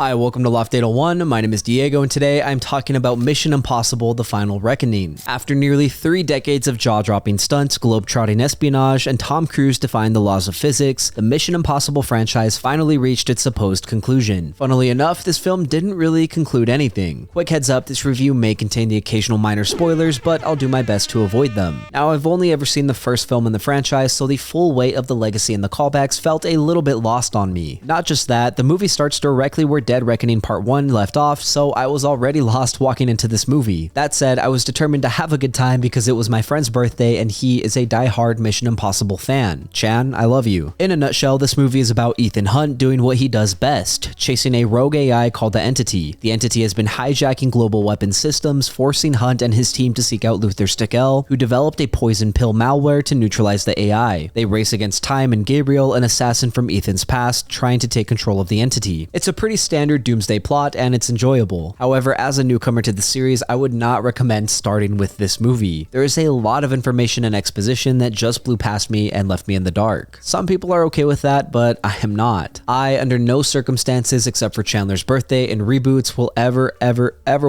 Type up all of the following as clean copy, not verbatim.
Hi, welcome to Loft Data 1. My name is Diego, and today I'm talking about Mission Impossible: The Final Reckoning. After nearly 3 decades of jaw-dropping stunts, globe-trotting espionage, and Tom Cruise defying the laws of physics, the Mission Impossible franchise finally reached its supposed conclusion. Funnily enough, this film didn't really conclude anything. Quick heads up, this review may contain the occasional minor spoilers, but I'll do my best to avoid them. Now, I've only ever seen the first film in the franchise, so the full weight of the legacy and the callbacks felt a little bit lost on me. Not just that, the movie starts directly where Dead Reckoning Part 1 left off, so I was already lost walking into this movie. That said, I was determined to have a good time because it was my friend's birthday and he is a die-hard Mission Impossible fan. Chan, I love you. In a nutshell, this movie is about Ethan doing what he does best, chasing a rogue AI called the Entity. The Entity has been hijacking global weapon systems, forcing Hunt and his team to seek out Luther Stickel, who developed a poison pill malware to neutralize the AI. They race against Time and Gabriel, an assassin from Ethan's past, trying to take control of the Entity. It's a pretty standard doomsday plot and it's enjoyable. However, as a newcomer to the series, I would not recommend starting with this movie. There is a lot of information and exposition that just blew past me and left me in the dark. Some people are okay with that, but I am not. I, under no circumstances except for Chandler's birthday and reboots, will ever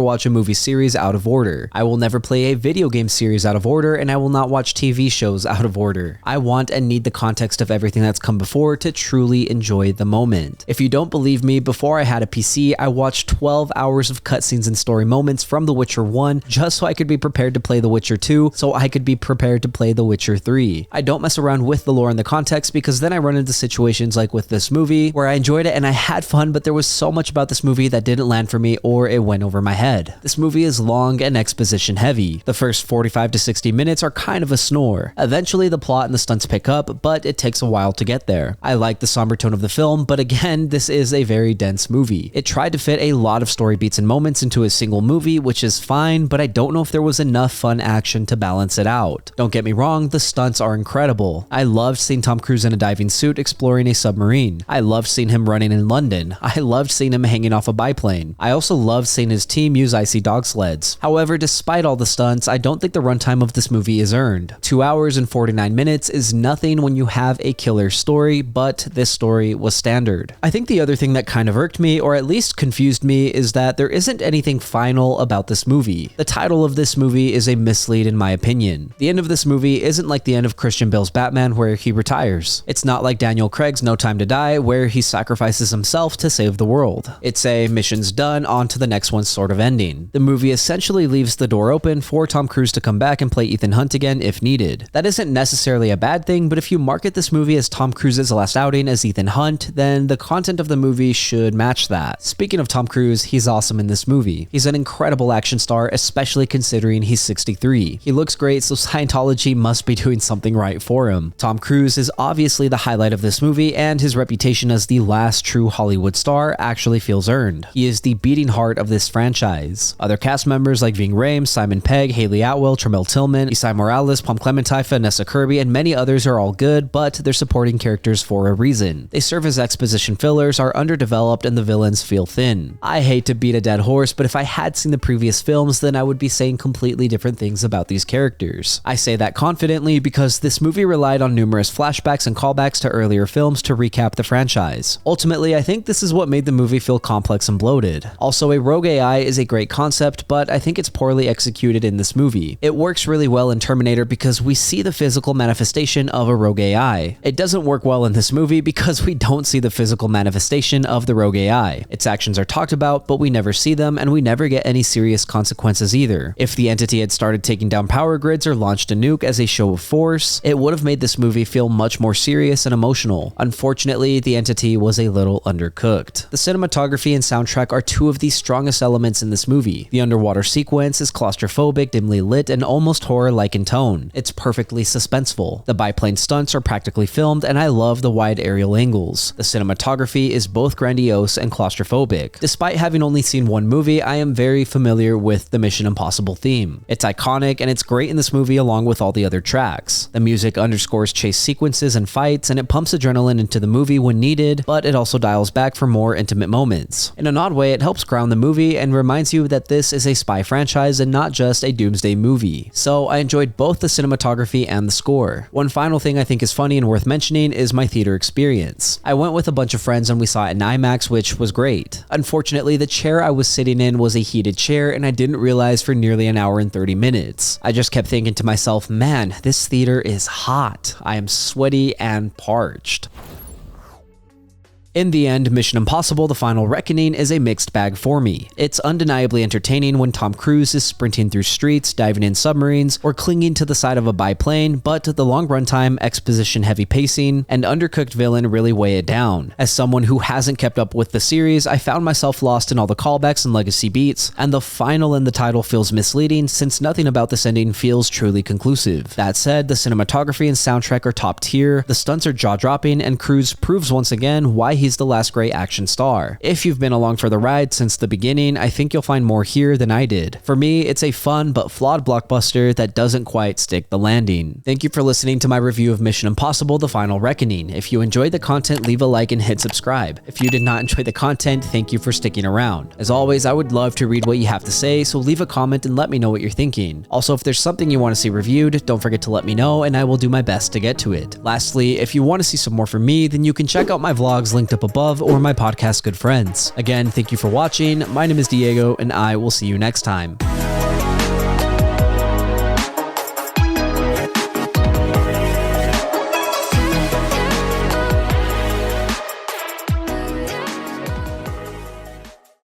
watch a movie series out of order. I will never play a video game series out of order, and I will not watch TV shows out of order. I want and need the context of everything that's come before to truly enjoy the moment. If you don't believe me, before I had a PC, I watched 12 hours of cutscenes and story moments from The Witcher 1 just so I could be prepared to play The Witcher 2, so I could be prepared to play The Witcher 3. I don't mess around with the lore and the context because then I run into situations like with this movie where I enjoyed it and I had fun, but there was so much about this movie that didn't land for me or it went over my head. This movie is long and exposition heavy. The first 45 to 60 minutes are kind of a snore. Eventually the plot and the stunts pick up, but it takes a while to get there. I like the somber tone of the film, but again, this is a very dense movie. It tried to fit a lot of story beats and moments into a single movie, which is fine, but I don't know if there was enough fun action to balance it out. Don't get me wrong, the stunts are incredible. I loved seeing Tom Cruise in a diving suit exploring a submarine. I loved seeing him running in London. I loved seeing him hanging off a biplane. I also loved seeing his team use icy dog sleds. However, despite all the stunts, I don't think the runtime of this movie is earned. 2 hours and 49 minutes is nothing when you have a killer story, but this story was standard. I think the other thing that kind of irked me, or at least confused me, is that there isn't anything final about this movie. The title of this movie is a mislead in my opinion. The end of this movie isn't like the end of Christian Bale's Batman where he retires. It's not like Daniel Craig's No Time to Die where he sacrifices himself to save the world. It's a mission's done, on to the next one sort of ending. The movie essentially leaves the door open for Tom Cruise to come back and play Ethan Hunt again if needed. That isn't necessarily a bad thing, but if you market this movie as Tom Cruise's last outing as Ethan Hunt, then the content of the movie should match that. Speaking of Tom Cruise, he's awesome in this movie. He's an incredible action star, especially considering he's 63. He looks great, so Scientology must be doing something right for him. Tom Cruise is obviously the highlight of this movie, and his reputation as the last true Hollywood star actually feels earned. He is the beating heart of this franchise. Other cast members like Ving Rhames, Simon Pegg, Haley Atwell, Tremel Tillman, Isai Morales, Pom Clementine, Vanessa Kirby, and many others are all good, but they're supporting characters for a reason. They serve as exposition fillers, are underdeveloped, and the villains feel thin. I hate to beat a dead horse, but if I had seen the previous films, then I would be saying completely different things about these characters. I say that confidently because this movie relied on numerous flashbacks and callbacks to earlier films to recap the franchise. Ultimately, I think this is what made the movie feel complex and bloated. Also, a rogue AI is a great concept, but I think it's poorly executed in this movie. It works really well in Terminator because we see the physical manifestation of a rogue AI. It doesn't work well in this movie because we don't see the physical manifestation of the rogue AI. Its actions are talked about, but we never see them, and we never get any serious consequences either. If the Entity had started taking down power grids or launched a nuke as a show of force, it would have made this movie feel much more serious and emotional. Unfortunately, the Entity was a little undercooked. The cinematography and soundtrack are two of the strongest elements in this movie. The underwater sequence is claustrophobic, dimly lit, and almost horror-like in tone. It's perfectly suspenseful. The biplane stunts are practically filmed, and I love the wide aerial angles. The cinematography is both grandiose and claustrophobic. Despite having only seen one movie, I am very familiar with the Mission Impossible theme. It's iconic, and it's great in this movie along with all the other tracks. The music underscores chase sequences and fights, and it pumps adrenaline into the movie when needed, but it also dials back for more intimate moments. In an odd way, it helps ground the movie and reminds you that this is a spy franchise and not just a doomsday movie. So I enjoyed both the cinematography and the score. One final thing I think is funny and worth mentioning is my theater experience. I went with a bunch of friends and we saw it in IMAX, which was great. Unfortunately, the chair I was sitting in was a heated chair and I didn't realize for nearly an hour and 30 minutes. I just kept thinking to myself, man, this theater is hot. I am sweaty and parched. In the end, Mission Impossible: The Final Reckoning is a mixed bag for me. It's undeniably entertaining when Tom Cruise is sprinting through streets, diving in submarines, or clinging to the side of a biplane, but the long runtime, exposition-heavy pacing, and undercooked villain really weigh it down. As someone who hasn't kept up with the series, I found myself lost in all the callbacks and legacy beats, and the final in the title feels misleading since nothing about this ending feels truly conclusive. That said, the cinematography and soundtrack are top tier, the stunts are jaw-dropping, and Cruise proves once again why he's the last great action star. If you've been along for the ride since the beginning, I think you'll find more here than I did. For me, it's a fun but flawed blockbuster that doesn't quite stick the landing. Thank you for listening to my review of Mission Impossible: The Final Reckoning. If you enjoyed the content, leave a like and hit subscribe. If you did not enjoy the content, thank you for sticking around. As always, I would love to read what you have to say, so leave a comment and let me know what you're thinking. Also, if there's something you want to see reviewed, don't forget to let me know and I will do my best to get to it. Lastly, if you want to see some more from me, then you can check out my vlogs linked up above or my podcast Good Friends. Again, thank you for watching. My name is Diego and I will see you next time.